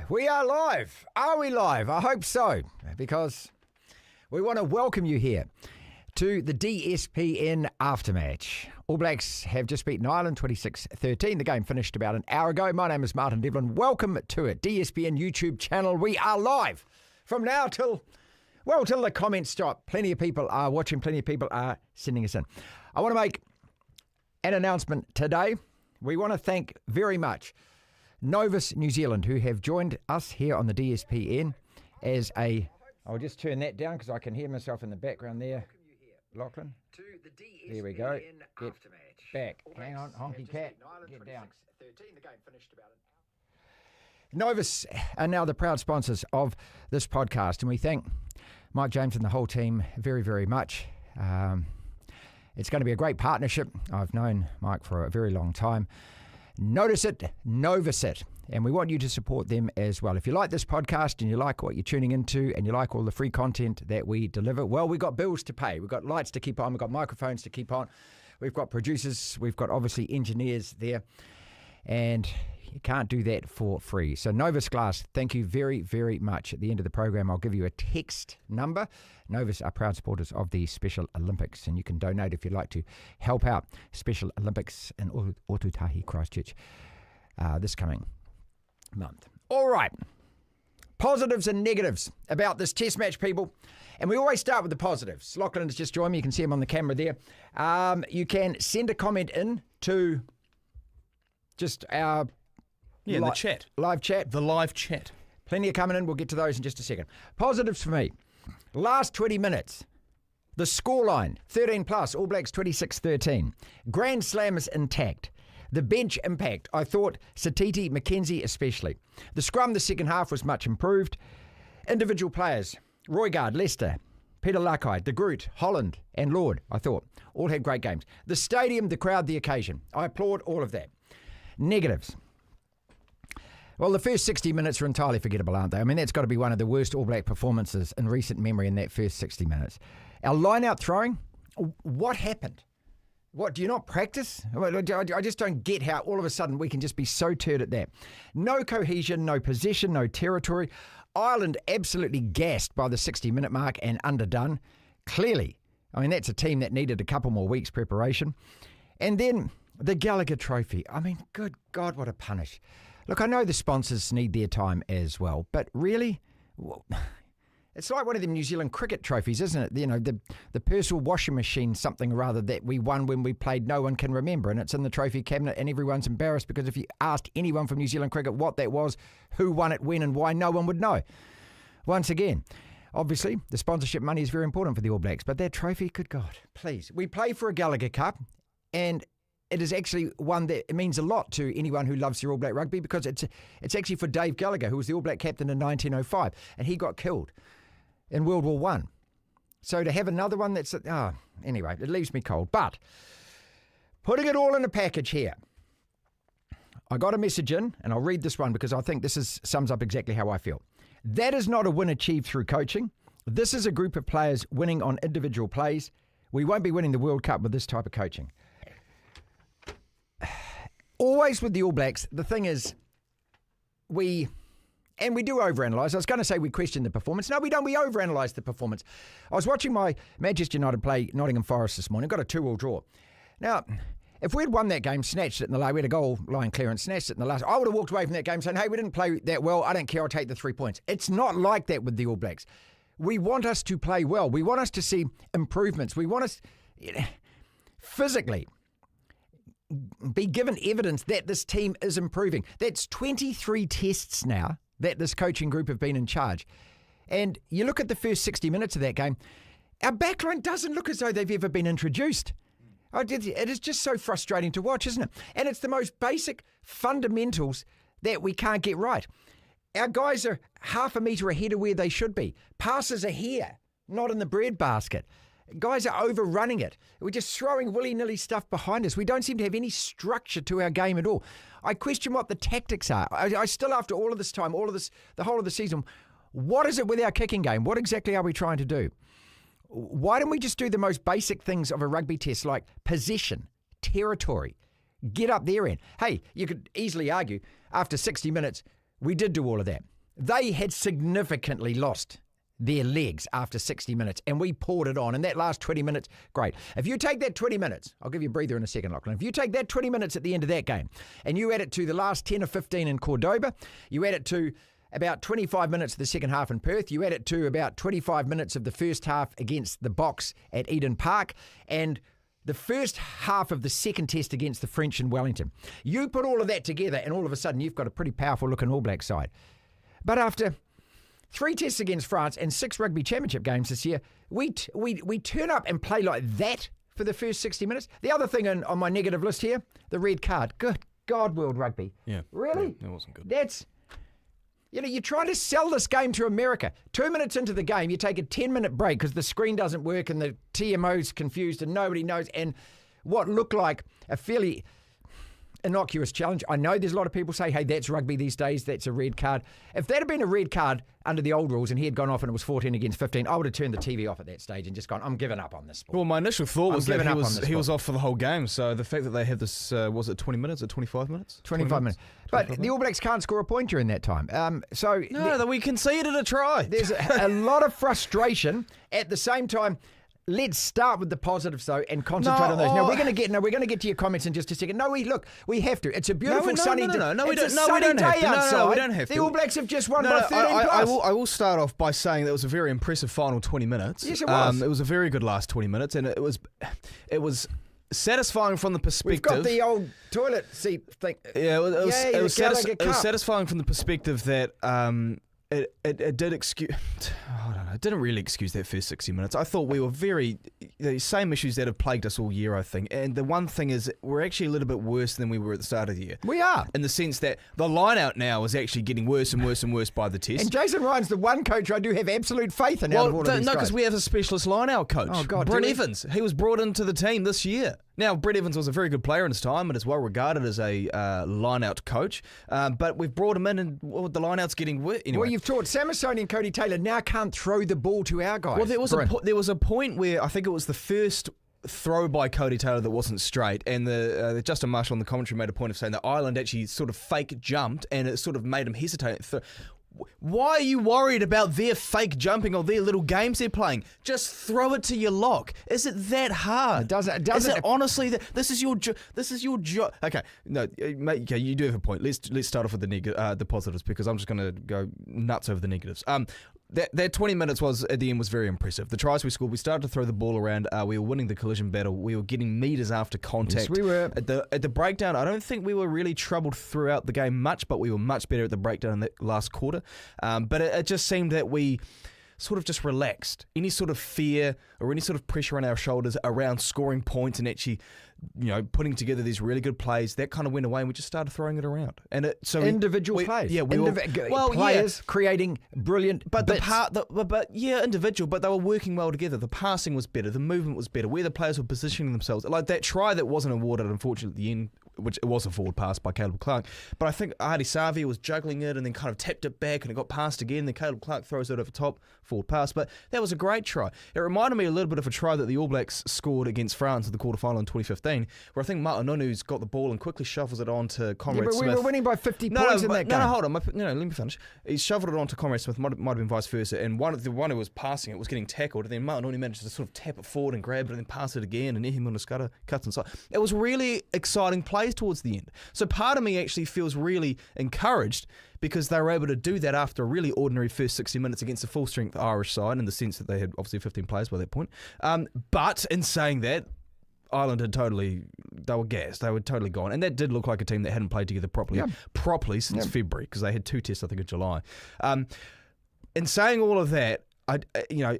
We are live. Are we live? I hope so, because we want to welcome you here to the DSPN Aftermatch. All Blacks have just beaten Ireland 26-13. The game finished about an hour ago. My name is Martin Devlin. Welcome to it. DSPN YouTube channel. We are live from now till the comments stop. Plenty of people are watching. Plenty of people are sending us in. I want to make an announcement today. We want to thank very much Novus New Zealand, who have joined us here on the DSPN as a... I'll just turn that down because I can hear myself in the background there. Lachlan? There we go. Get back. Hang on, honky cat. Get down. Novus are now the proud sponsors of this podcast, and we thank Mike James and the whole team very, very much. It's going to be a great partnership. I've known Mike for a very long time. Notice it, Novus it, and we want you to support them as well. If you like this podcast and you like what you're tuning into and you like all the free content that we deliver, well, we've got bills to pay. We've got lights to keep on. We've got microphones to keep on. We've got producers. We've got, obviously, engineers there, and you can't do that for free. So Novus Glass, thank you very, very much. At the end of the program, I'll give you a text number. Novus are proud supporters of the Special Olympics, and you can donate if you'd like to help out Special Olympics in Otutahi, Christchurch, this coming month. All right. Positives and negatives about this test match, people. And we always start with the positives. Lachlan has just joined me. You can see him on the camera there. You can send a comment in to just our... the chat. Live chat. The live chat. Plenty are coming in. We'll get to those in just a second. Positives for me. Last 20 minutes. The scoreline, 13 plus, All Blacks 26-13. Grand Slam is intact. The bench impact, I thought Satiti, McKenzie especially. The scrum the second half was much improved. Individual players, Roygaard, Lester, Peter Lakai, De Groot, Holland and Lord, I thought, all had great games. The stadium, the crowd, the occasion. I applaud all of that. Negatives. Well, the first 60 minutes are entirely forgettable, aren't they? I mean, that's got to be one of the worst All Black performances in recent memory in that first 60 minutes. Our line-out throwing, what happened? What, do you not practice? I just don't get how all of a sudden we can just be so turd at that. No cohesion, no possession, no territory. Ireland absolutely gassed by the 60-minute mark and underdone. Clearly, I mean, that's a team that needed a couple more weeks' preparation. And then the Gallagher Trophy. I mean, good God, what a punish. Look, I know the sponsors need their time as well, but really, it's like one of them New Zealand cricket trophies, isn't it? You know, the Purcell washing machine, something or other that we won when we played, no one can remember, and it's in the trophy cabinet, and everyone's embarrassed because if you asked anyone from New Zealand cricket what that was, who won it, when and why, no one would know. Once again, obviously, the sponsorship money is very important for the All Blacks, but that trophy, good God, please. We play for a Gallagher Cup, and it is actually one that means a lot to anyone who loves their All Black rugby because it's actually for Dave Gallagher, who was the All Black captain in 1905, and he got killed in World War One. So to have another one that's... anyway, it leaves me cold. But putting it all in a package here, I got a message in, and I'll read this one because I think this sums up exactly how I feel. That is not a win achieved through coaching. This is a group of players winning on individual plays. We won't be winning the World Cup with this type of coaching. Always with the All Blacks, the thing is, we do overanalyse. I was going to say we question the performance. No, we don't. We overanalyse the performance. I was watching my Manchester United play Nottingham Forest this morning. Got a 2-2 draw. Now, if we'd won that game, snatched it in the last, we had a goal line clearance, snatched it in the last, I would have walked away from that game saying, hey, we didn't play that well. I don't care. I'll take the 3 points. It's not like that with the All Blacks. We want us to play well. We want us to see improvements. We want us physically be given evidence that this team is improving. That's 23 tests now that this coaching group have been in charge. And you look at the first 60 minutes of that game, our backline doesn't look as though they've ever been introduced. It is just so frustrating to watch, isn't it? And it's the most basic fundamentals that we can't get right. Our guys are half a metre ahead of where they should be. Passes are here, not in the breadbasket. Guys are overrunning it. We're just throwing willy-nilly stuff behind us. We don't seem to have any structure to our game at all. I question what the tactics are. I still, after all of this time, the whole of the season, what is it with our kicking game? What exactly are we trying to do? Why don't we just do the most basic things of a rugby test like possession, territory, get up there in? Hey, you could easily argue after 60 minutes, we did do all of that. they had significantly lost their legs after 60 minutes, and we poured it on. And that last 20 minutes, great. If you take that 20 minutes, I'll give you a breather in a second, Lachlan. If you take that 20 minutes at the end of that game, and you add it to the last 10 or 15 in Cordoba, you add it to about 25 minutes of the second half in Perth, you add it to about 25 minutes of the first half against the Box at Eden Park, and the first half of the second test against the French in Wellington. You put all of that together, and all of a sudden you've got a pretty powerful looking All Black side. But after 3 tests against France and 6 rugby championship games this year, we turn up and play like that for the first 60 minutes. The other thing on my negative list here, the red card. Good God, World Rugby. Yeah. Really? Yeah, that wasn't good. That's, you're trying to sell this game to America. 2 minutes into the game, you take a 10-minute break because the screen doesn't work and the TMO's confused and nobody knows. And what looked like a fairly innocuous challenge. I know there's a lot of people say, hey, that's rugby these days, that's a red card. If that had been a red card under the old rules and he had gone off and it was 14 against 15, I would have turned the TV off at that stage and just gone, I'm giving up on this sport. Well, my initial thought was that he was off for the whole game, so the fact that they had this, was it 20 minutes or 25 minutes? 25 minutes. But the All Blacks can't score a point during that time. We conceded a try. There's a lot of frustration. At the same time, let's start with the positives though and concentrate on those. Now we're going to get to your comments in just a second. No, we have to. It's a beautiful sunny day. No, we don't have to. The All Blacks have just won by 13 plus. I will start off by saying that it was a very impressive final 20 minutes. Yes, it was. It was a very good last 20 minutes, and it was satisfying from the perspective. We've got the old toilet seat thing. Yeah, it was satisfying from the perspective that it did excuse. I don't know. It didn't really excuse that first 60 minutes. I thought we were the same issues that have plagued us all year, I think. And the one thing is, we're actually a little bit worse than we were at the start of the year. We are. In the sense that the line out now is actually getting worse and worse and worse by the test. And Jason Ryan's the one coach I do have absolute faith in out of all of these guys. No, because we have a specialist line out coach. Oh, God. Brent Evans. He was brought into the team this year. Now, Brett Evans was a very good player in his time and is well regarded as a line-out coach, but we've brought him in and the line-out's getting worse. Anyway. Well, you've taught Samasoni and Cody Taylor now can't throw the ball to our guys. Well, there was a point where I think it was the first throw by Cody Taylor that wasn't straight, and the Justin Marshall on the commentary made a point of saying that Ireland actually sort of fake jumped and it sort of made him hesitate. Why are you worried about their fake jumping or their little games they're playing? Just throw it to your lock. Is it that hard? It doesn't. Is it honestly that this is your job? Okay, no, mate. Okay, you do have a point. Let's start off with the positives, because I'm just going to go nuts over the negatives. That 20 minutes at the end was very impressive. The tries we scored, we started to throw the ball around. We were winning the collision battle. We were getting meters after contact. Yes, we were. At the breakdown, I don't think we were really troubled throughout the game much, but we were much better at the breakdown in that last quarter. But it just seemed that we sort of just relaxed. Any sort of fear or any sort of pressure on our shoulders around scoring points and actually, putting together these really good plays, that kind of went away, and we just started throwing it around. And individual plays, players creating brilliant. Individual, but they were working well together. The passing was better, the movement was better, where the players were positioning themselves. Like that try that wasn't awarded, unfortunately, at the end, which it was a forward pass by Caleb Clark. But I think Adi Savia was juggling it and then kind of tapped it back and it got passed again. Then Caleb Clark throws it over top, forward pass. But that was a great try. It reminded me a little bit of a try that the All Blacks scored against France at the quarterfinal in 2015, where I think Ma'anunu's got the ball and quickly shuffles it on to Conrad Smith. We were winning by 50 points in that game. No, hold on. Let me finish. He shoveled it on to Conrad Smith, might have been vice versa, and the one who was passing it was getting tackled, and then Ma'anunu managed to sort of tap it forward and grab it and then pass it again, and Ehi Munaskara cuts inside. It was really exciting plays towards the end. So part of me actually feels really encouraged because they were able to do that after a really ordinary first 60 minutes against a full-strength Irish side, in the sense that they had obviously 15 players by that point. But in saying that, Ireland they were gassed. They were totally gone. And that did look like a team that hadn't played together properly since February, because they had 2 tests, I think, in July. In saying all of that,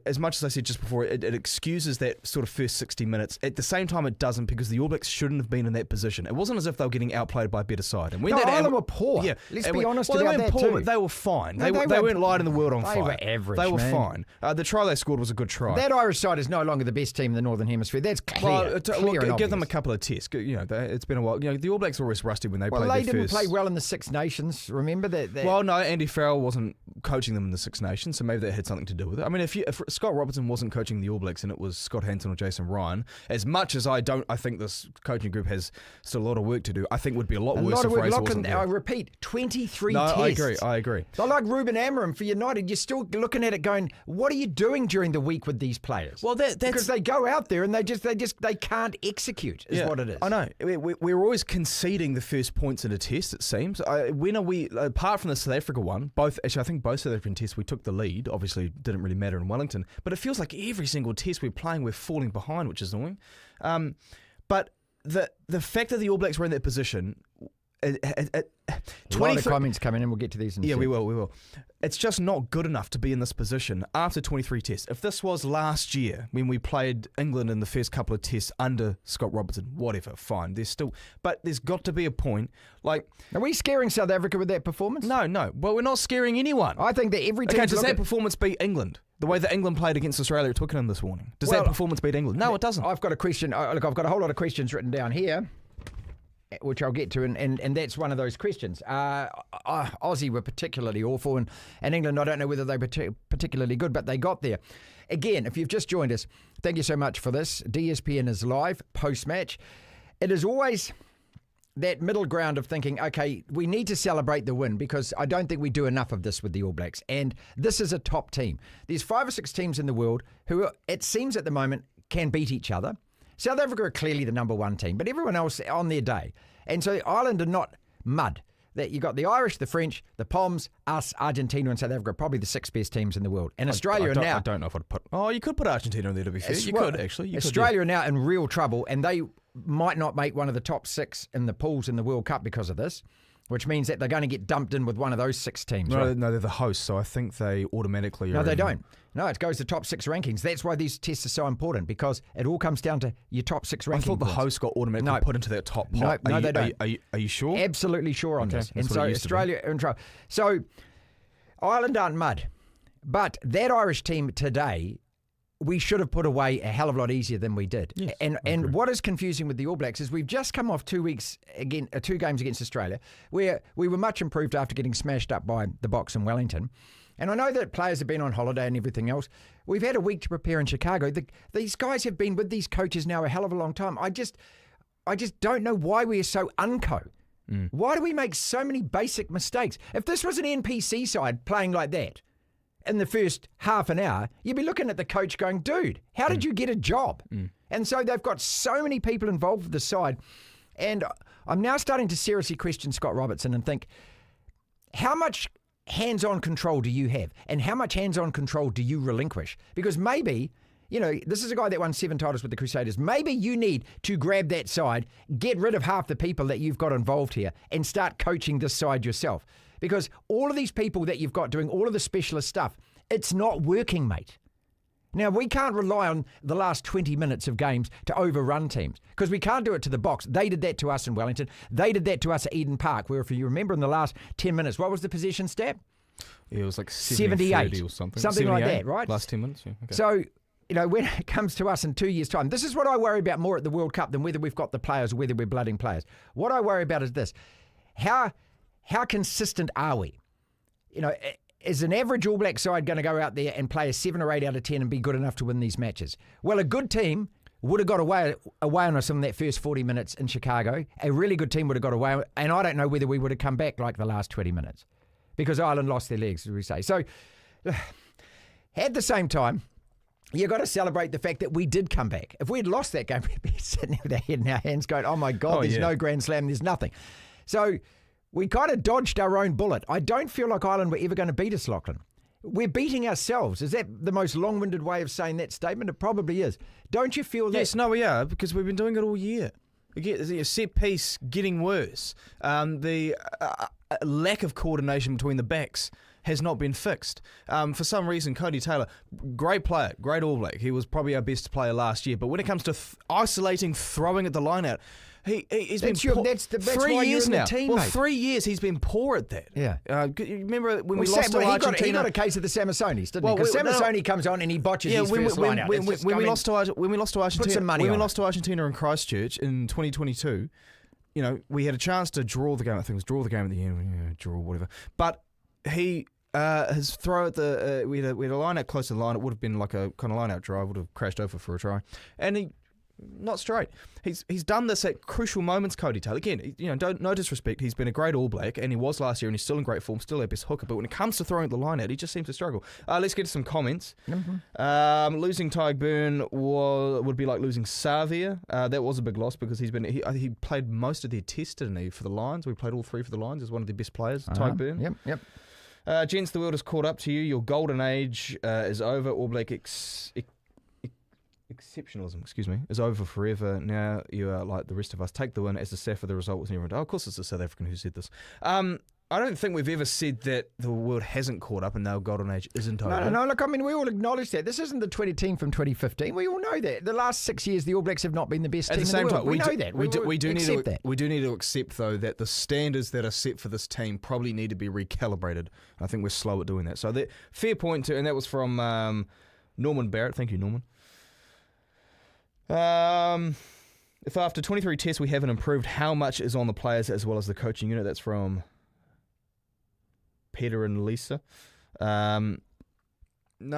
as much as I said just before, it excuses that sort of first 60 minutes. At the same time, it doesn't, because the All Blacks shouldn't have been in that position. It wasn't as if they were getting outplayed by a better side. And when Ireland were poor. Yeah, let's be honest about that too. They weren't poor, but they were fine. They weren't lighting the world on fire. They were average. They were fine. The try they scored was a good try. That Irish side is no longer the best team in the Northern Hemisphere. That's clear. Give them a couple of tests. It's been a while. The All Blacks were always rusty when they played their first. Well, they didn't play well in the Six Nations. Remember that? Well, no, Andy Farrell wasn't coaching them in the Six Nations, so maybe that had something to do with with it. I mean, if Scott Robertson wasn't coaching the All Blacks and it was Scott Hansen or Jason Ryan, as much as I think this coaching group has still a lot of work to do, I think it would be a lot worse if Fraser wasn't there. I repeat, 23 No, tests. I agree. So like Ruben Amorim for United, you're still looking at it going, what are you doing during the week with these players? Well, that's because they go out there and they can't execute, is what it is. I know. We're always conceding the first points in a test, it seems. When are we, apart from the South Africa one, I think both South African tests, we took the lead. Obviously, didn't really matter in Wellington. But it feels like every single test we're playing, we're falling behind, which is annoying. But the fact that the All Blacks were in that position... A lot of comments coming in. We'll get to these in a second. We will. It's just not good enough to be in this position after 23 tests. If this was last year when we played England in the first couple of tests under Scott Robertson, whatever, fine. But there's got to be a point. Like, are we scaring South Africa with that performance? No. Well, we're not scaring anyone. I think that every team. Okay, does that performance beat England? The way that England played against Australia at Twickenham this morning. Does that performance beat England? No, it doesn't. I've got a question. Look, I've got a whole lot of questions written down here, which I'll get to, and that's one of those questions. Aussie were particularly awful, and England, I don't know whether they were particularly good, but they got there. Again, if you've just joined us, thank you so much for this. DSPN is live post-match. It is always that middle ground of thinking, okay, we need to celebrate the win because I don't think we do enough of this with the All Blacks, and this is a top team. There's 5 or 6 teams in the world who, it seems at the moment, can beat each other. South Africa are clearly the number 1 team, but everyone else on their day. And so Ireland are not mud. That you got the Irish, the French, the Poms, us, Argentina, and South Africa are probably the 6 best teams in the world. And Australia now. I don't know if I'd put. Oh, you could put Argentina in there to be fair. You could actually. Australia are now in real trouble, and they might not make one of the top 6 in the pools in the World Cup because of this, which means that they're going to get dumped in with one of those 6 teams. No, right? No, they're the hosts, so I think they automatically. No, they don't. No, it goes to top 6 rankings. That's why these tests are so important, because it all comes down to your top 6 rankings. I thought the hosts got automatically put into that top pot. No, they don't. Are you sure? Absolutely sure on this. And so Australia are in trouble. So Ireland aren't mud, but that Irish team today, we should have put away a hell of a lot easier than we did. Yes, and what is confusing with the All Blacks is we've just come off 2 games against Australia, where we were much improved after getting smashed up by the Box in Wellington. And I know that players have been on holiday and everything else. We've had a week to prepare in Chicago. These guys have been with these coaches now a hell of a long time. I just don't know why we are so unco. Why do we make so many basic mistakes? If this was an NPC side playing like that in the first half an hour, you'd be looking at the coach going, dude, how did you get a job? And so they've got so many people involved with the side. And I'm now starting to seriously question Scott Robertson and think, how much hands-on control do you have? And how much hands-on control do you relinquish? Because maybe, this is a guy that won 7 titles with the Crusaders. Maybe you need to grab that side, get rid of half the people that you've got involved here, and start coaching this side yourself. Because all of these people that you've got doing all of the specialist stuff, it's not working, mate. Now, we can't rely on the last 20 minutes of games to overrun teams, because we can't do it to the Box. They did that to us in Wellington. They did that to us at Eden Park, where, if you remember, in the last 10 minutes, what was the possession stat? Yeah, it was like 78 or something. Something like that, right? Last 10 minutes, yeah. Okay. So, when it comes to us in 2 years' time, this is what I worry about more at the World Cup than whether we've got the players or whether we're blooding players. What I worry about is this. How consistent are we? Is an average All Black side going to go out there and play a 7 or 8 out of 10 and be good enough to win these matches? Well, a good team would have got away on us in that first 40 minutes in Chicago. A really good team would have got away, and I don't know whether we would have come back like the last 20 minutes, because Ireland lost their legs, as we say. So, at the same time, you've got to celebrate the fact that we did come back. If we had lost that game, we'd be sitting there with our head in our hands going, oh my God, there's no Grand Slam, there's nothing. So we kind of dodged our own bullet. I don't feel like Ireland were ever going to beat us, Lachlan. We're beating ourselves. Is that the most long-winded way of saying that statement? It probably is. Don't you feel that? Yes, no, we are, because we've been doing it all year. Again, set piece getting worse. The lack of coordination between the backs has not been fixed. For some reason, Cody Taylor, great player, great All Black. He was probably our best player last year. But when it comes to isolating, throwing at the line out, he's been poor. That's 3 years now. Team, well, mate. 3 years he's been poor at that. Yeah. You remember when we lost to Argentina? He got a case of the Samasonis, didn't he? Because Samasoni comes on and he botches his first line out. When we lost to Argentina, put some money when we on lost to Argentina in Christchurch in 2022, we had a chance to draw the game. I think it was draw the game at the end, draw whatever. But he his throw at the we had a line out close to the line. It would have been like a kind of line out drive. Would have crashed over for a try, and he. Not straight. He's done this at crucial moments, Cody Taylor. Again, no disrespect. He's been a great All Black, and he was last year, and he's still in great form, still our best hooker. But when it comes to throwing the line out, he just seems to struggle. Let's get to some comments. Mm-hmm. Losing Tyg Byrne would be like losing Savia. That was a big loss because he played most of their test, didn't he, for the Lions? We played all three for the Lions. He's one of their best players, Tyg Byrne. Yep. Gents, the world has caught up to you. Your golden age is over. All Black exceptionalism, is over forever. Now you are like the rest of us. Take the win as the Safa. The result was never. Oh, of course, it's a South African who said this. I don't think we've ever said that the world hasn't caught up and our golden age isn't over. No. Look, I mean, we all acknowledge that. This isn't the 20 team from 2015. We all know that. The last 6 years, the All Blacks have not been the best team in the world. We know that. We do need to accept, though, that the standards that are set for this team probably need to be recalibrated. I think we're slow at doing that. So fair point too, and that was from Norman Barrett. Thank you, Norman. If after 23 tests we haven't improved, how much is on the players as well as the coaching unit? That's from Peter and Lisa. No,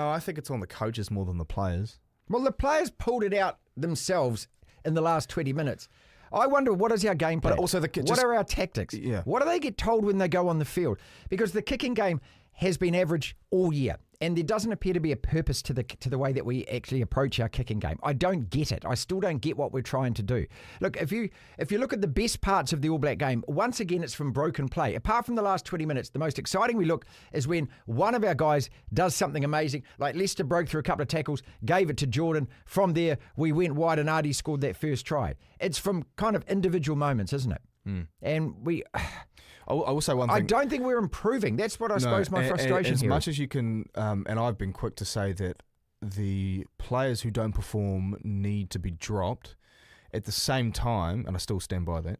I think it's on the coaches more than the players. Well, the players pulled it out themselves in the last 20 minutes. I wonder, what is our game plan? But also what are our tactics? Yeah. What do they get told when they go on the field? Because the kicking game has been average all year, and there doesn't appear to be a purpose to the way that we actually approach our kicking game. I don't get it. I still don't get what we're trying to do. Look, if you look at the best parts of the All Black game, once again it's from broken play. Apart from the last 20 minutes, the most exciting we look is when one of our guys does something amazing, like Leicester broke through a couple of tackles, gave it to Jordan. From there, we went wide and Artie scored that first try. It's from kind of individual moments, isn't it? And we... I will say one thing. I don't think we're improving. That's what I suppose my frustration as here much is. As you can, and I've been quick to say that the players who don't perform need to be dropped. At the same time, and I still stand by that,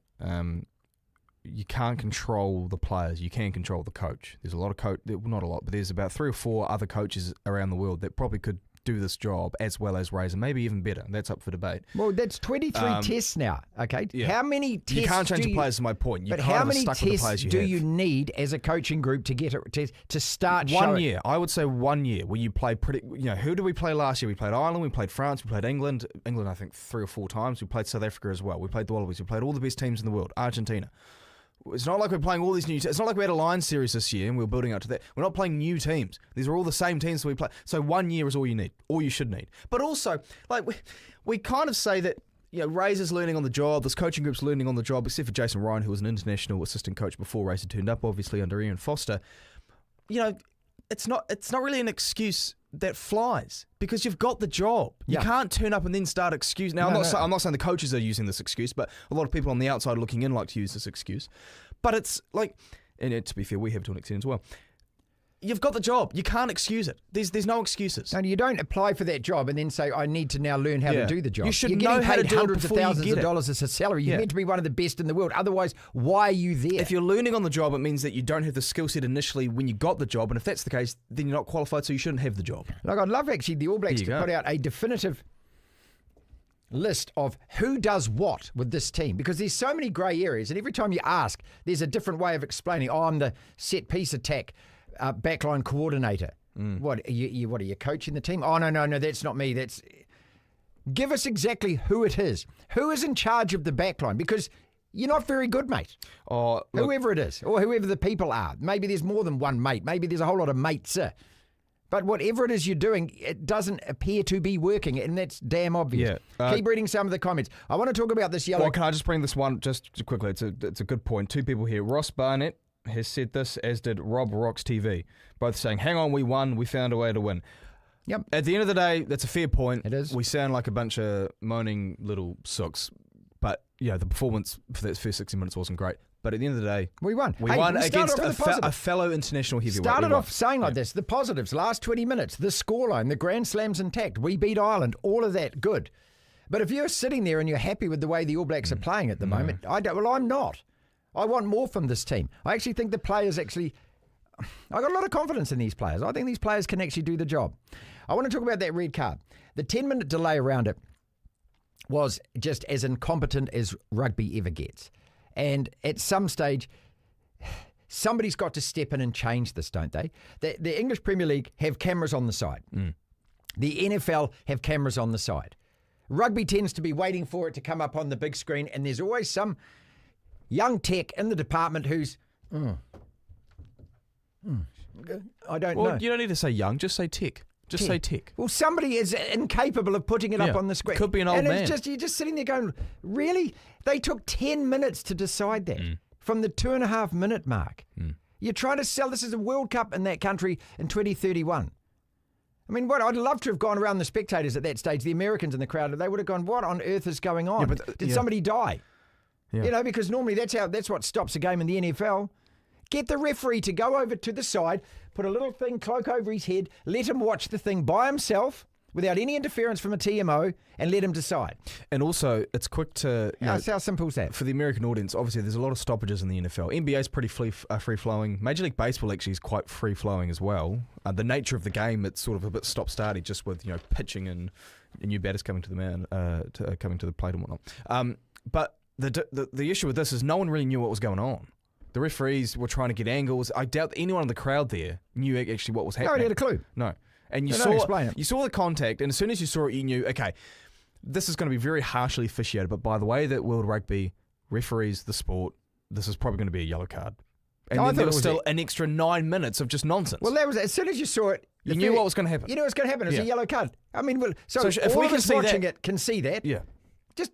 you can't control the players. You can control the coach. There's a lot of not a lot, but there's about 3 or 4 other coaches around the world that probably could do this job as well as Razor, maybe even better. That's up for debate. Well, that's 23 tests now, okay? Yeah. How many tests you can't change the players, is my point. But how many tests do you need as a coaching group to get it to start showing? 1 year. I would say 1 year where you play pretty... who did we play last year? We played Ireland, we played France, we played England. England, I think, 3 or 4 times. We played South Africa as well. We played the Wallabies. We played all the best teams in the world. Argentina. It's not like we're playing all these new... It's not like we had a Lions series this year and we were building up to that. We're not playing new teams. These are all the same teams that we play. So 1 year is all you need. All you should need. But also, like, we kind of say that, Razor's learning on the job. This coaching group's learning on the job, except for Jason Ryan, who was an international assistant coach before Razor turned up, obviously, under Ian Foster. It's not really an excuse that flies because you've got the job. You can't turn up and then start excuse. Now, I'm not saying the coaches are using this excuse, but a lot of people on the outside looking in like to use this excuse. But it's like, and to be fair, we have to an extent as well. You've got the job. You can't excuse it. There's no excuses. And you don't apply for that job and then say, I need to now learn how to do the job. You should You're know how to do it hundreds of before you thousands get of it. dollars as a salary. You're meant to be one of the best in the world. Otherwise, why are you there? If you're learning on the job, it means that you don't have the skill set initially when you got the job. And if that's the case, then you're not qualified, so you shouldn't have the job. Like, I'd love actually the All Blacks to put out a definitive list of who does what with this team, because there's so many grey areas, and every time you ask, there's a different way of explaining. Oh, I'm the set piece attack backline coordinator. What are you coaching the team? Oh, no, that's not me. Give us exactly who it is. Who is in charge of the backline? Because you're not very good, mate. Whoever it is, or whoever the people are. Maybe there's more than one mate. Maybe there's a whole lot of mates. But whatever it is you're doing, it doesn't appear to be working, and that's damn obvious. Keep reading some of the comments. I want to talk about this yellow... Well, can I just bring this one just quickly? It's a good point. 2 people here. Ross Barnett has said this, as did Rob Rocks TV, both saying, hang on, we won, we found a way to win. Yep. At the end of the day, that's a fair point. It is. We sound like a bunch of moaning little sooks, but the performance for that first 60 minutes wasn't great. But at the end of the day, we won. We won against a fellow international heavyweight. Started off saying like this, the positives, last 20 minutes, the scoreline, the Grand Slam's intact, we beat Ireland, all of that, good. But if you're sitting there and you're happy with the way the All Blacks are playing at the moment, I'm not. I want more from this team. I actually think the players I've got a lot of confidence in these players. I think these players can actually do the job. I want to talk about that red card. The 10-minute delay around it was just as incompetent as rugby ever gets. And at some stage, somebody's got to step in and change this, don't they? The English Premier League have cameras on the side. The NFL have cameras on the side. Rugby tends to be waiting for it to come up on the big screen, and there's always some young tech in the department who's, I don't know. Well, you don't need to say young, just say tech. Just say tech. Well, somebody is incapable of putting it up on the screen. Could be an old man. It's you're just sitting there going, really? They took 10 minutes to decide that from the 2.5 minute mark. You're trying to sell this as a World Cup in that country in 2031. I mean, what I'd love to have gone around the spectators at that stage, the Americans in the crowd, they would have gone, what on earth is going on? Did somebody die? Yeah. You know, because normally that's what stops a game in the NFL. Get the referee to go over to the side, put a little cloak over his head, let him watch the thing by himself without any interference from a TMO, and let him decide. And also, it's quick to... How simple is that? For the American audience, obviously, there's a lot of stoppages in the NFL. NBA's pretty free-flowing. Major League Baseball actually is quite free-flowing as well. The nature of the game, it's sort of a bit stop-starty, just with pitching and new batters coming to the coming to the plate and whatnot. But the issue with this is no one really knew what was going on. The referees were trying to get angles. I doubt anyone in the crowd there knew actually what was happening. No one had a clue. No. And you saw the contact, and as soon as you saw it, you knew, okay, this is going to be very harshly officiated, but by the way that World Rugby referees the sport, this is probably going to be a yellow card. And then there was still an extra 9 minutes of just nonsense. Well, that was as soon as you saw it, you knew what was going to happen. You knew what was going to happen. It's a yellow card. I mean, so if all we of can us see watching that, it can see that. Yeah. Just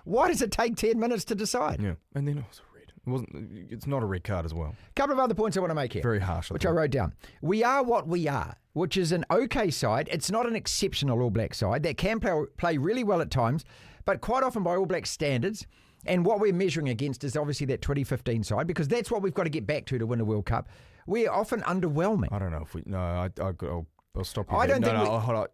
why does it take 10 minutes to decide? Yeah. And then it was it's not a red card as well. A couple of other points I want to make here. Very harsh. Which I wrote down. We are what we are, which is an okay side. It's not an exceptional All Black side that can play really well at times, but quite often by All Black standards. And what we're measuring against is obviously that 2015 side, because that's what we've got to get back to win a World Cup. We're often underwhelming. I don't know if we... No, I'll stop you. I don't think hold on.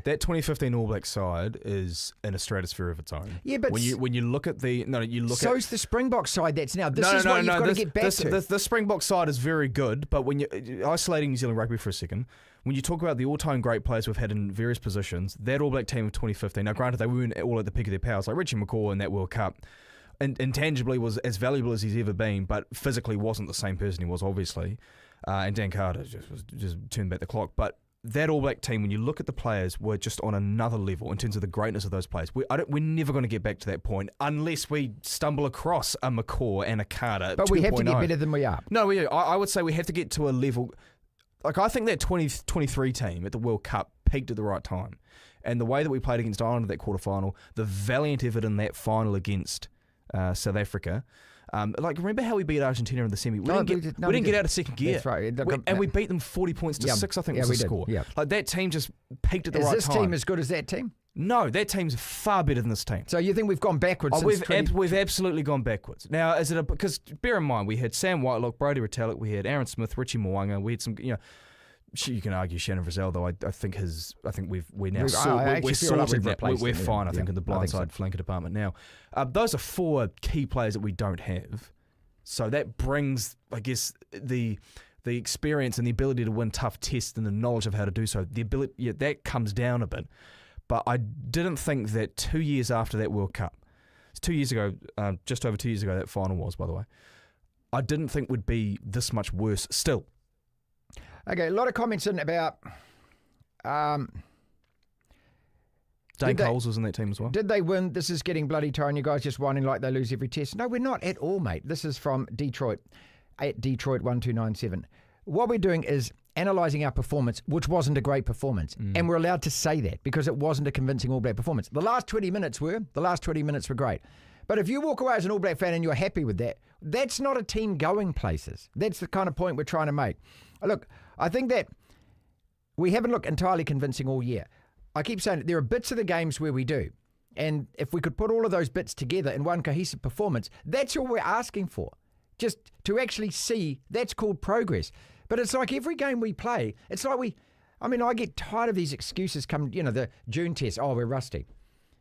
That 2015 All Black side is in a stratosphere of its own. Yeah, but when you look at so's the Springbok side. That's now. This is what you've got to get back to. The Springbok side is very good, but when you isolating New Zealand rugby for a second, when you talk about the all-time great players we've had in various positions, that All Black team of 2015. Now, granted, they weren't all at the peak of their powers. Like Richie McCaw in that World Cup, and intangibly was as valuable as he's ever been, but physically wasn't the same person he was, obviously. And Dan Carter just turned back the clock, but. That All Black team, when you look at the players, were just on another level in terms of the greatness of those players. We're never going to get back to that point unless we stumble across a McCaw and a Carter. But 2.0. We have to get better than we are. No, I would say we have to get to a level. Like I think that 2023 team at the World Cup peaked at the right time, and the way that we played against Ireland in that quarterfinal, the valiant effort in that final against South Africa. Remember how we beat Argentina in the semi? We didn't get out of second gear. That's right. And we beat them 40 points to 6, I think was the score. Yeah. Like that team just peaked at the right time. Is this team as good as that team? No, that team's far better than this team. So you think we've gone backwards since we've absolutely gone backwards. Now, is it because bear in mind, we had Sam Whitelock, Brodie Retallick, we had Aaron Smith, Richie Mo'unga, we had some, you can argue Shannon Frizzell, though. I think we're now sorted that. We're fine, I think, in the blindside flanker department now. Those are 4 key players that we don't have. So that brings, I guess, the experience and the ability to win tough tests and the knowledge of how to do so. The ability, that comes down a bit. But I didn't think that 2 years after that World Cup, it's 2 years ago, just over 2 years ago that final was, by the way, I didn't think would be this much worse still. Okay, a lot of comments in about... Dane Coles was in that team as well. Did they win? This is getting bloody tiring. You guys just whining like they lose every test. No, we're not at all, mate. This is from Detroit, at Detroit1297. What we're doing is analysing our performance, which wasn't a great performance. And we're allowed to say that because it wasn't a convincing All Black performance. The last 20 minutes were great. But if you walk away as an All Black fan and you're happy with that, that's not a team going places. That's the kind of point we're trying to make. Look, I think that we haven't looked entirely convincing all year. I keep saying there are bits of the games where we do. And if we could put all of those bits together in one cohesive performance, that's all we're asking for. Just to actually see, that's called progress. But it's like every game we play, it's like I get tired of these excuses come, the June test, we're rusty.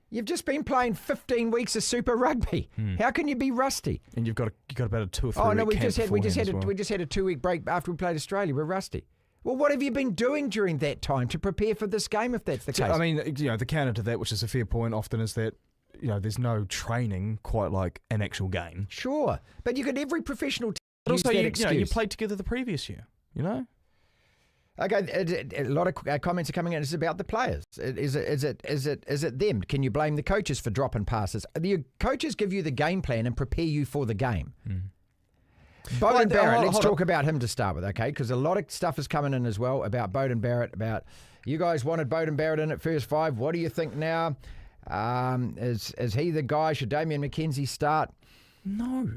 You've just been playing 15 weeks of Super Rugby. How can you be rusty? And you've got about a 2 or 3 week camp we just had a 2-week break after we played Australia. We're rusty. Well, what have you been doing during that time to prepare for this game if that's the case? I mean, the counter to that, which is a fair point often, is that there's no training quite like an actual game. Sure. But you got every professional But use also, that you excuse. played together the previous year, you know? Okay, a lot of comments are coming in. It's about the players. Is it them? Can you blame the coaches for dropping passes? The coaches give you the game plan and prepare you for the game. Beauden Barrett, let's talk about him to start with, okay? Because a lot of stuff is coming in as well about Beauden Barrett, about you guys wanted Beauden Barrett in at first 5. What do you think now? Is he the guy? Should Damian McKenzie start? No.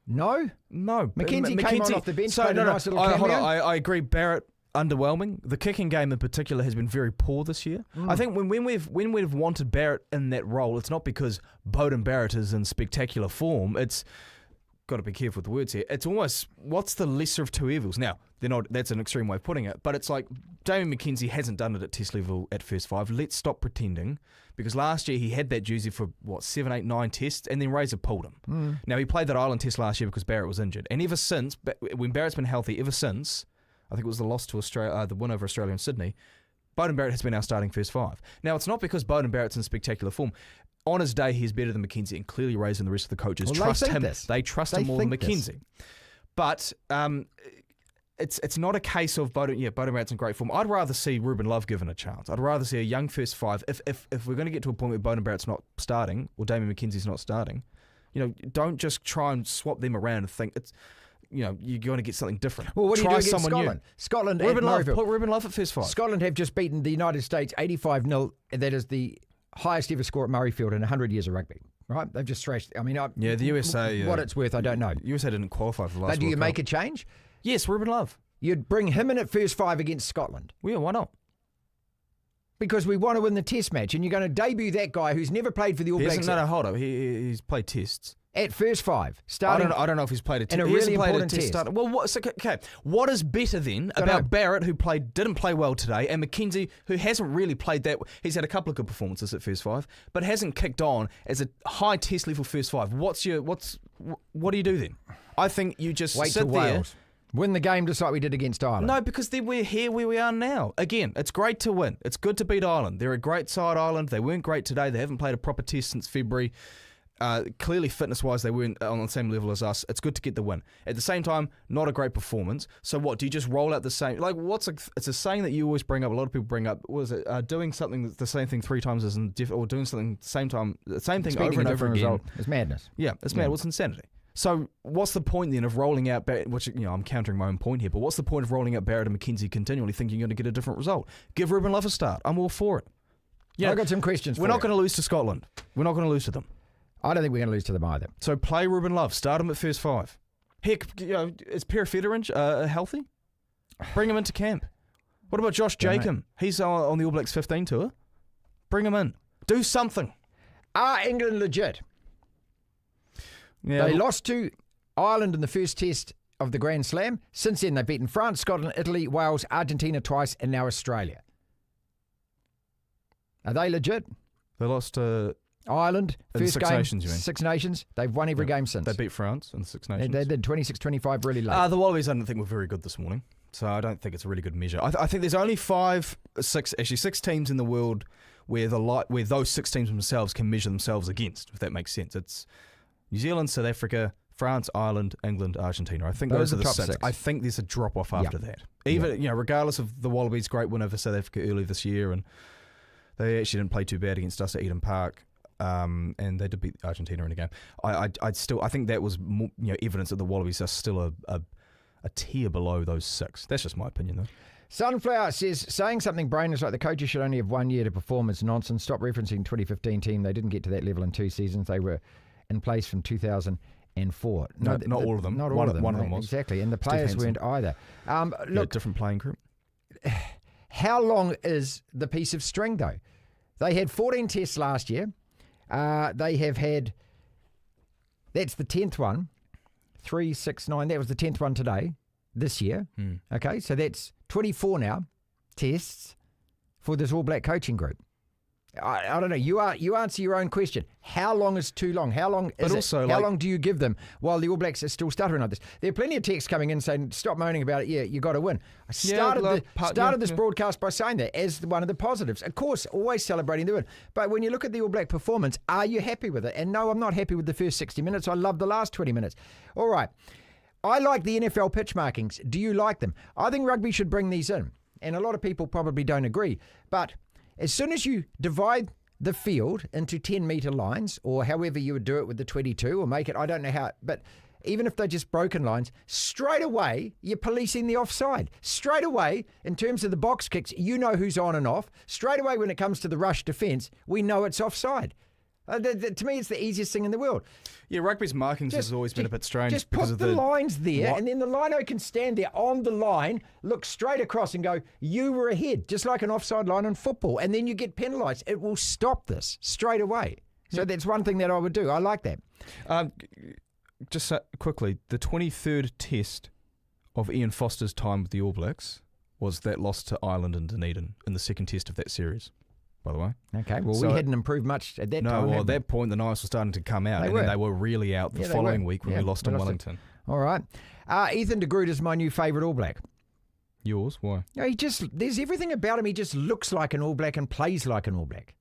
No? No. McKenzie came on off the bench, played a nice little hold cameo. on. I agree. Barrett, underwhelming. The kicking game in particular has been very poor this year. I think when we've wanted Barrett in that role, it's not because Beauden Barrett is in spectacular form. It's got to be careful with the words here. It's almost, what's the lesser of two evils? Now, they're not. That's an extreme way of putting it, but it's like Damian McKenzie hasn't done it at test level at first 5. Let's stop pretending, because last year he had that jersey for 7, 8, 9 tests, and then Razor pulled him. Now, he played that Ireland test last year because Barrett was injured, and ever since, when Barrett's been healthy, ever since, I think it was the loss to Australia, the win over Australia and Sydney, Beauden Barrett has been our starting first 5. Now, it's not because Beauden Barrett's in spectacular form. On his day, he's better than McKenzie, and clearly Razor and the rest of the coaches trust him. They trust him more than McKenzie. But it's not a case of Beauden Barrett's in great form. I'd rather see Ruben Love given a chance. I'd rather see a young first 5. If we're going to get to a point where Beauden Barrett's not starting or Damian McKenzie's not starting, don't just try and swap them around and think it's. You're going to get something different. Well, what do you do against Scotland? New. Scotland Ruben Love, put Ruben Love at first 5. Scotland have just beaten the United States 85-0. That is the highest ever score at Murrayfield in 100 years of rugby. Right? They've just thrashed. I mean, the USA. What it's worth, I don't know. USA didn't qualify for the last. But do you World make Cup. a change? Yes, Ruben Love. You'd bring him in at first 5 against Scotland. Well, yeah, why not? Because we want to win the test match, and you're going to debut that guy who's never played for the All Blacks. Hold up. He's played tests. At first 5, starting. I don't know if he's played a test. In a really important test. Well, what is better then about Barrett, who didn't play well today, and McKenzie, who hasn't really played that? He's had a couple of good performances at first 5, but hasn't kicked on as a high test level first 5. What do you do then? I think you just wait sit till there. Wales. Win the game just like we did against Ireland. No, because then we're here where we are now. Again, it's great to win. It's good to beat Ireland. They're a great side, Ireland. They weren't great today. They haven't played a proper test since February. Clearly, fitness-wise, they weren't on the same level as us. It's good to get the win. At the same time, not a great performance. So what? Do you just roll out the same? Like, it's a saying that you always bring up. A lot of people bring up. What is it? Doing something that's the same thing 3 times or doing something the same thing over and over again. It's madness. Yeah, it's mad. It's insanity. So what's the point then of rolling out Barrett, which, I'm countering my own point here, but what's the point of rolling out Barrett and McKenzie continually thinking you're going to get a different result? Give Ruben Love a start. I'm all for it. I've got some questions for you. We're not going to lose to Scotland. We're not going to lose to them. I don't think we're going to lose to them either. So play Ruben Love. Start him at first 5. Heck, is Per Federer healthy? Bring him into camp. What about Josh Jacob? He's on the All Blacks 15 tour. Bring him in. Do something. Are England legit? Yeah, they lost to Ireland in the first test of the Grand Slam. Since then, they've beaten France, Scotland, Italy, Wales, Argentina twice, and now Australia. Are they legit? They lost to Ireland, first Six game, Nations, you mean? Six Nations. They've won every game since. They beat France in the Six Nations. They did 26-25 really late. The Wallabies, I don't think were very good this morning. So I don't think it's a really good measure. I think there's only 6 teams in the world where those 6 teams themselves can measure themselves against, if that makes sense. It's New Zealand, South Africa, France, Ireland, England, Argentina. I think those are the top 6. I think there's a drop off after that. Even regardless of the Wallabies' great win over South Africa earlier this year, and they actually didn't play too bad against us at Eden Park. And they did beat Argentina in a game. I think that was more, evidence that the Wallabies are still a tier below those 6. That's just my opinion, though. Sunflower says, saying something brainless like the coaches should only have 1 year to perform is nonsense. Stop referencing 2015 team. They didn't get to that level in 2 seasons. They were in place from 2004. No, not all of them. Not all of them. One of them was. Exactly. And the players weren't either. Look, different playing group. How long is the piece of string, though? They had 14 tests last year. They have had, that's the 10th one, 3, 6, 9. That was the 10th one today, this year. Okay, so that's 24 now tests for this All Black coaching group. I don't know. You answer your own question. How long is too long? How long is it? How long do you give them while the All Blacks are still stuttering like this? There are plenty of texts coming in saying, stop moaning about it. Yeah, you got to win. I started this broadcast by saying that as one of the positives. Of course, always celebrating the win. But when you look at the All Black performance, are you happy with it? And no, I'm not happy with the first 60 minutes. I love the last 20 minutes. All right. I like the NFL pitch markings. Do you like them? I think rugby should bring these in. And a lot of people probably don't agree. But as soon as you divide the field into 10-metre lines, or however you would do it with the 22, or make it, I don't know how, but even if they're just broken lines, straight away, you're policing the offside. Straight away, in terms of the box kicks, you know who's on and off. Straight away, when it comes to the rush defence, we know it's offside. To me, it's the easiest thing in the world. Yeah, rugby's markings has always been a bit strange. Just because put of the lines there, and then the lino can stand there on the line, look straight across and go, you were ahead, just like an offside line in football, and then you get penalised. It will stop this straight away. So that's one thing that I would do. I like that. Just quickly, the 23rd test of Ian Foster's time with the All Blacks was that loss to Ireland and Dunedin in the second test of that series, by the way. Okay, well, we hadn't improved much at that time. No, well, at that point, the knives were starting to come out, then they were really out the following week when we lost in Wellington. All right. Ethan de Groot is my new favourite All Black. Yours? Why? No, there's everything about him. He just looks like an All Black and plays like an All Black.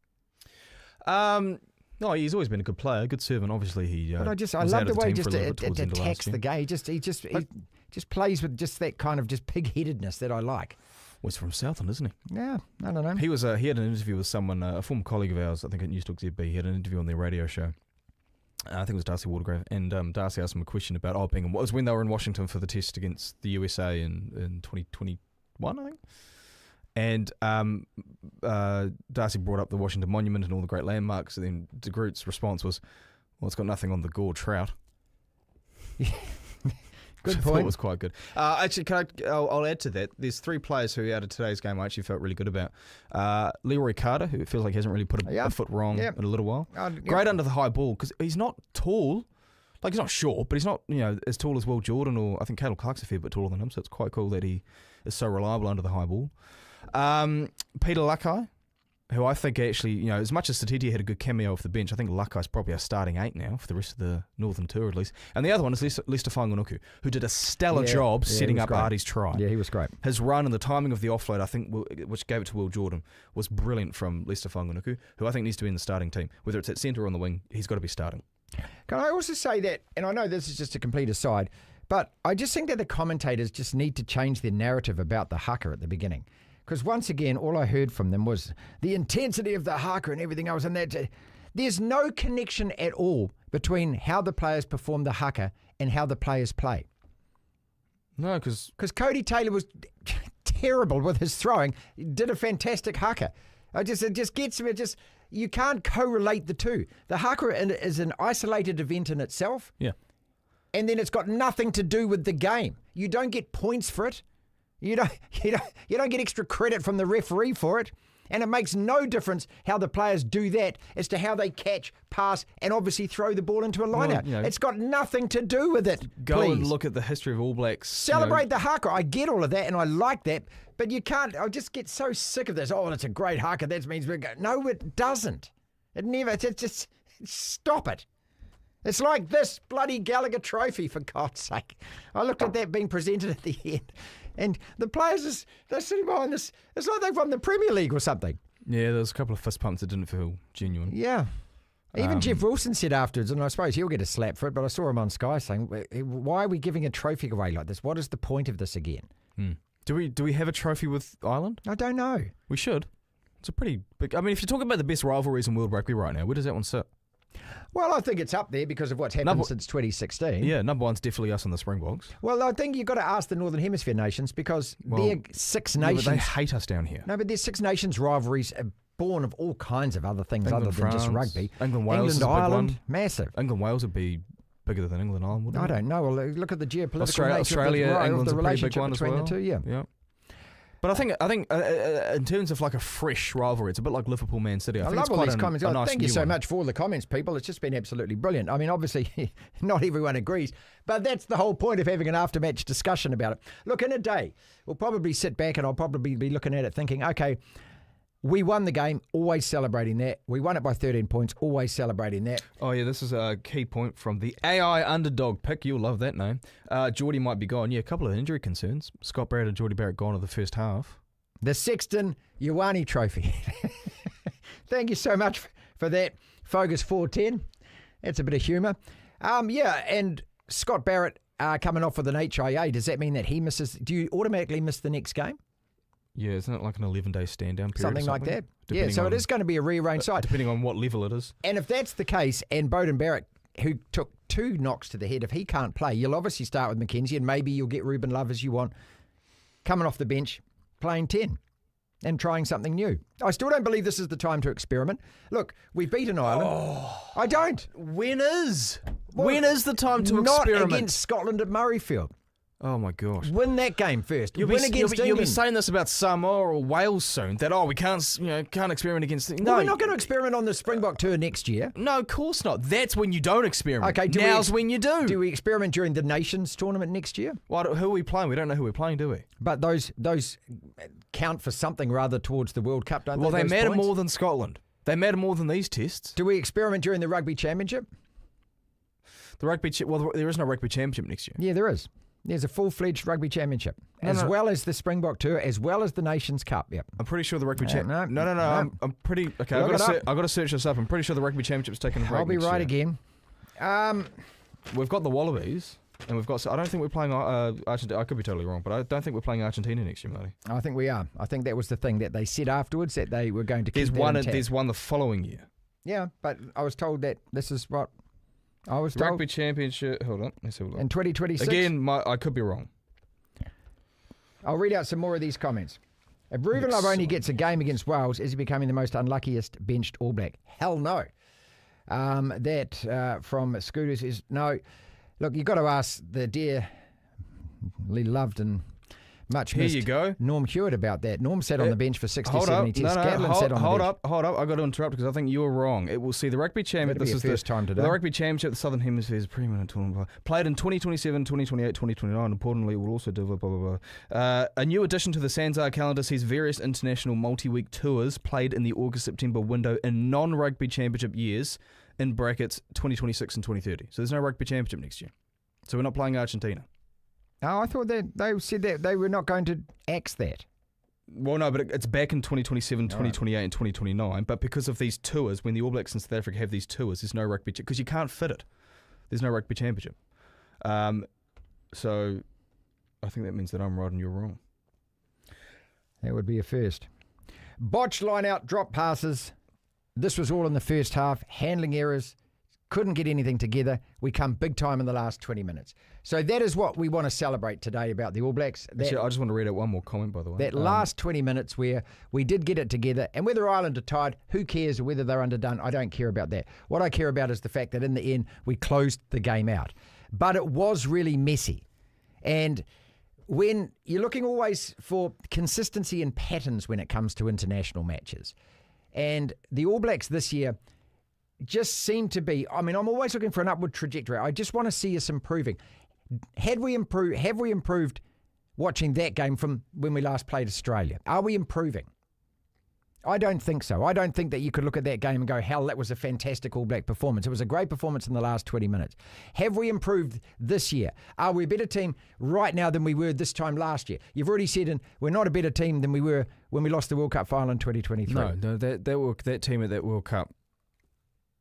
No, he's always been a good player, a good servant. Obviously, he. But I love the way he just attacks the game. He just plays with just that kind of just pig-headedness that I like. Well, he's from Southland, isn't he? Yeah, I don't know. He had an interview with someone, a former colleague of ours, I think at News Talk ZB. He had an interview on their radio show. I think it was Darcy Watergrave, and Darcy asked him a question about being. It was when they were in Washington for the test against the USA in 2021, I think. And Darcy brought up the Washington Monument and all the great landmarks, and then de Groot's response was, well, it's got nothing on the Gore trout. Good point. I thought it was quite good. Actually, I'll add to that. There's 3 players who out of today's game I actually felt really good about. Leroy Carter, who it feels like he hasn't really put a foot wrong in a little while. Great under the high ball, because he's not tall. Like, he's not short, but he's not as tall as Will Jordan, or I think Caleb Clark's a fair bit taller than him, so it's quite cool that he is so reliable under the high ball. Peter Lachie, who I think actually, as much as Satiti had a good cameo off the bench, I think Lakai's probably our starting 8 now for the rest of the Northern Tour at least. And the other one is Lester Whanganuku, who did a stellar job setting up Artie's try. Yeah, he was great. His run and the timing of the offload, I think, which gave it to Will Jordan, was brilliant from Lester Whanganuku, who I think needs to be in the starting team. Whether it's at centre or on the wing, he's got to be starting. Can I also say that, and I know this is just a complete aside, but I just think that the commentators just need to change their narrative about the haka at the beginning. Because once again, all I heard from them was the intensity of the haka and everything else. And that there's no connection at all between how the players perform the haka and how the players play. No, because Cody Taylor was terrible with his throwing. He did a fantastic haka. It just gets me. You can't correlate the two. The haka is an isolated event in itself. Yeah. And then it's got nothing to do with the game. You don't get points for it. You don't get extra credit from the referee for it. And it makes no difference how the players do that as to how they catch, pass, and obviously throw the ball into a line-out. It's got nothing to do with it. Go and look at the history of All Blacks. Celebrate the haka. I get all of that, and I like that. But you can't. I just get so sick of this. Oh, it's a great haka. That means we're going. No, it doesn't. It never. It's just stop it. It's like this bloody Gallagher trophy, for God's sake. I looked at that being presented at the end. And the players, they're sitting behind this. It's like they've won the Premier League or something. Yeah, there was a couple of fist pumps that didn't feel genuine. Yeah. Even Jeff Wilson said afterwards, and I suppose he'll get a slap for it, but I saw him on Sky saying, why are we giving a trophy away like this? What is the point of this again? Do we have a trophy with Ireland? I don't know. We should. It's a pretty big... I mean, if you're talking about the best rivalries in world rugby right now, where does that one sit? Well, I think it's up there because of what's happened since 2016. Yeah, number one's definitely us on the Springboks. Well, I think you've got to ask the Northern Hemisphere nations because they're Six Nations. But they hate us down here. No, but there's Six Nations rivalries born of all kinds of other things England, other than just rugby. England-Wales is a big Ireland, one. Massive. England-Wales would be bigger than England-Ireland, wouldn't it? I don't know. Well, look at the geopolitical Australia, nature England's of the a pretty big relationship one as between well. the two. Yeah. But I think in terms of like a fresh rivalry, it's a bit like Liverpool-Man City. I think love it's all quite these comments. nice Thank you so one. much for all the comments, people. It's just been absolutely brilliant. I mean, obviously, not everyone agrees, but that's the whole point of having an after-match discussion about it. Look, in a day, we'll probably sit back and I'll probably be looking at it thinking, okay, we won the game, always celebrating that. We won it by 13 points, always celebrating that. Oh, yeah, this is a key point from the AI underdog pick. You'll love that name. Geordie might be gone. Yeah, a couple of injury concerns. Scott Barrett and Geordie Barrett gone in the first half. The Sexton Ioane Trophy. Thank you so much for that, Fogus 410. That's a bit of humour. And Scott Barrett coming off with an HIA. Does that mean that he misses? Do you automatically miss the next game? Yeah, isn't it like an 11-day stand-down period? Something like that. Yeah, so it is going to be a rearranged side. Depending on what level it is. And if that's the case, and Beauden Barrett, who took 2 knocks to the head, if he can't play, you'll obviously start with Mackenzie, and maybe you'll get Ruben Love as you want, coming off the bench, playing 10 and trying something new. I still don't believe this is the time to experiment. Look, we've beaten Ireland. I don't. When is the time to Not experiment? Not against Scotland at Murrayfield. Oh my gosh! Win that game first. You'll Win be, against you'll be England. saying this about Samoa or Wales soon. That we can't experiment against. No, well, we're not going to experiment on the Springbok tour next year. No, of course not. That's when you don't experiment. Okay, now's when you do. Do we experiment during the Nations tournament next year? Well, who are we playing? We don't know who we're playing, do we? But those count for something rather towards the World Cup, don't they? Well, they those matter points? more than Scotland. They matter more than these tests. Do we experiment during the Rugby Championship? Well, there is no Rugby Championship next year. Yeah, there is. There's a full-fledged Rugby Championship, well as the Springbok Tour, as well as the Nations Cup. Yep. I'm pretty sure the Rugby Championship. No. I'm pretty. Okay, I've got to search this up. I'm pretty sure the Rugby Championship's taken a break. I'll be right again. We've got the Wallabies, and we've got. I don't think we're playing Argentina. I could be totally wrong, but I don't think we're playing Argentina next year, Marty. I think we are. I think that was the thing that they said afterwards, that they were going to keep There's one the following year. Yeah, but I was told that this is what I was told. Rugby Championship. Hold on, let's have a look. In 2026. Again, I could be wrong. I'll read out some more of these comments. If Ruben Love only gets a game against Wales, is he becoming the most unluckiest benched All Black? Hell no. That from Scooters is no. Look, you've got to ask the dearly loved and much missed Here you go. Norm Hewitt about that. Norm sat on the bench for 60, hold 70 up. tests. No, Gatlin sat on hold the up. I've got to interrupt because I think you were wrong. It will see the Rugby Championship. This is the first time today. The Rugby Championship, the Southern Hemisphere's pre-eminent tournament. Played in 2027, 2028, 2029. Importantly, it will also do blah, blah, blah. A new addition to the Sanzar calendar sees various international multi-week tours played in the August-September window in non-Rugby Championship years, in brackets 2026 and 2030. So there's no Rugby Championship next year. So we're not playing Argentina. Oh, I thought that they said that they were not going to axe that. Well, no, but it's back in 2027, 2028 and 2029. But because of these tours, when the All Blacks in South Africa have these tours, there's no rugby because you can't fit it. There's no Rugby Championship. So I think that means that I'm right and you're wrong. That would be a first. Botched line out, drop passes. This was all in the first half. Handling errors. Couldn't get anything together. We come big time in the last 20 minutes. So that is what we want to celebrate today about the All Blacks. Actually, I just want to read out one more comment, by the way. That last 20 minutes where we did get it together, and whether Ireland are tied, who cares, or whether they're underdone, I don't care about that. What I care about is the fact that in the end, we closed the game out. But it was really messy. And when you're looking always for consistency and patterns when it comes to international matches, and the All Blacks this year just seem to be, I'm always looking for an upward trajectory. I just want to see us improving. Have we improved watching that game from when we last played Australia? Are we improving? I don't think so. I don't think that you could look at that game and go, hell, that was a fantastic All Black performance. It was a great performance in the last 20 minutes. Have we improved this year? Are we a better team right now than we were this time last year? You've already said we're not a better team than we were when we lost the World Cup final in 2023. No, that team at that World Cup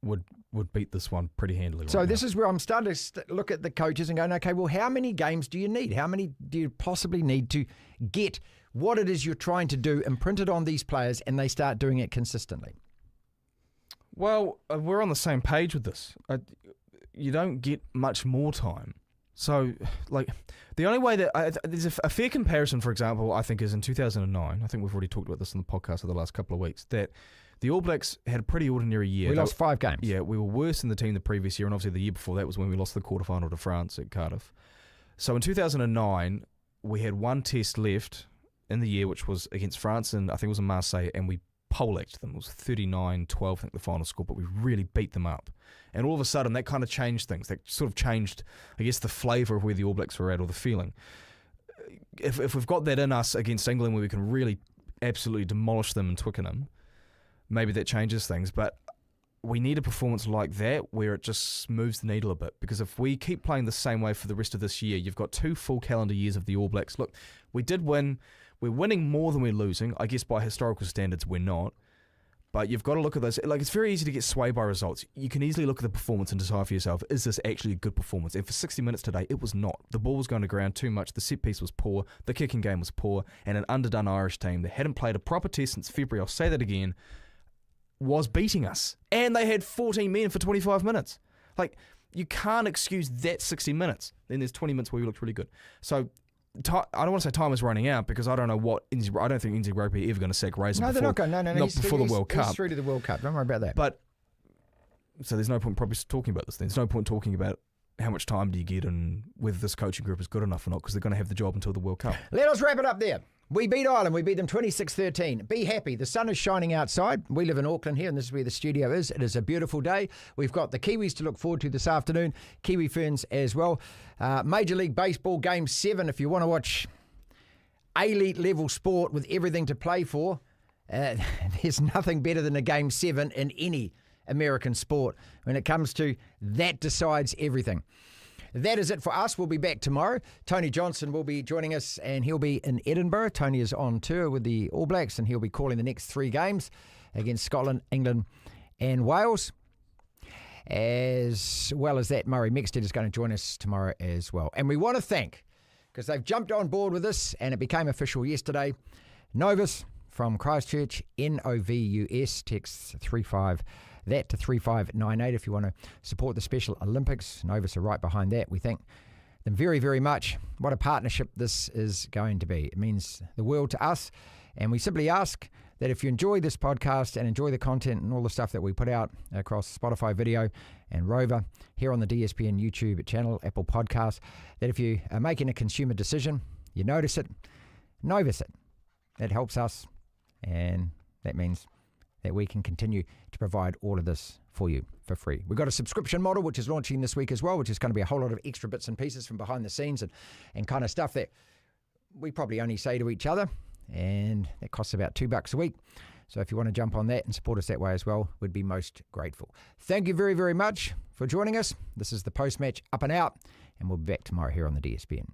would beat this one pretty handily. So this is where I'm starting to look at the coaches and going, okay, well, how many games do you need? How many do you possibly need to get what it is you're trying to do and print it on these players and they start doing it consistently? Well, we're on the same page with this. You don't get much more time. So, the only way that there's a fair comparison, for example, I think is in 2009. I think we've already talked about this in the podcast for the last couple of weeks, that the All Blacks had a pretty ordinary year. We lost 5 games. Yeah, we were worse than the team the previous year, and obviously the year before that was when we lost the quarterfinal to France at Cardiff. So in 2009, we had one test left in the year, which was against France, and I think it was in Marseille, and we poleaxed them. It was 39-12, I think, the final score, but we really beat them up. And all of a sudden, that kind of changed things. That sort of changed, I guess, the flavour of where the All Blacks were at, or the feeling. If we've got that in us against England, where we can really absolutely demolish them in Twickenham, maybe that changes things. But we need a performance like that where it just moves the needle a bit. Because if we keep playing the same way for the rest of this year, you've got 2 full calendar years of the All Blacks. Look, we did win. We're winning more than we're losing. I guess by historical standards, we're not. But you've got to look at those. Like, it's very easy to get swayed by results. You can easily look at the performance and decide for yourself, is this actually a good performance? And for 60 minutes today, it was not. The ball was going to ground too much. The set piece was poor. The kicking game was poor. And an underdone Irish team that hadn't played a proper test since February, I'll say that again, was beating us. And they had 14 men for 25 minutes. Like, you can't excuse that 60 minutes. Then there's 20 minutes where we looked really good. So I don't want to say time is running out because I don't know what I don't think NZ Rugby are ever going to sack Razor No, they're not going. No, not before the World Cup. He's through to the World Cup. Don't worry about that. But so there's no point probably talking about this thing. There's no point talking about how much time do you get and whether this coaching group is good enough or not because they're going to have the job until the World Cup. Let us wrap it up there. We beat Ireland. We beat them 26-13. Be happy. The sun is shining outside. We live in Auckland here, and this is where the studio is. It is a beautiful day. We've got the Kiwis to look forward to this afternoon. Kiwi Ferns as well. Major League Baseball Game 7. If you want to watch elite level sport with everything to play for, there's nothing better than a Game 7 in any American sport. When it comes to that decides everything. That is it for us. We'll be back tomorrow. Tony Johnson will be joining us, and he'll be in Edinburgh. Tony is on tour with the All Blacks, and he'll be calling the next 3 games against Scotland, England, and Wales. As well as that, Murray Mexted is going to join us tomorrow as well. And we want to thank, because they've jumped on board with this, and it became official yesterday, Novus from Christchurch, Novus, text 35. That to 3598 if you want to support the Special Olympics. Novus are right behind that. We thank them very, very much. What a partnership this is going to be. It means the world to us. And we simply ask that if you enjoy this podcast and enjoy the content and all the stuff that we put out across Spotify video and Rover, here on the DSPN YouTube channel, Apple Podcasts, that if you are making a consumer decision, you notice it, Novus it. That helps us, and that means that we can continue to provide all of this for you for free. We've got a subscription model which is launching this week as well, which is going to be a whole lot of extra bits and pieces from behind the scenes and kind of stuff that we probably only say to each other, and that costs about $2 a week. So if you want to jump on that and support us that way as well, we'd be most grateful. Thank you very, very much for joining us. This is the post-match Up and Out, and we'll be back tomorrow here on the DSPN.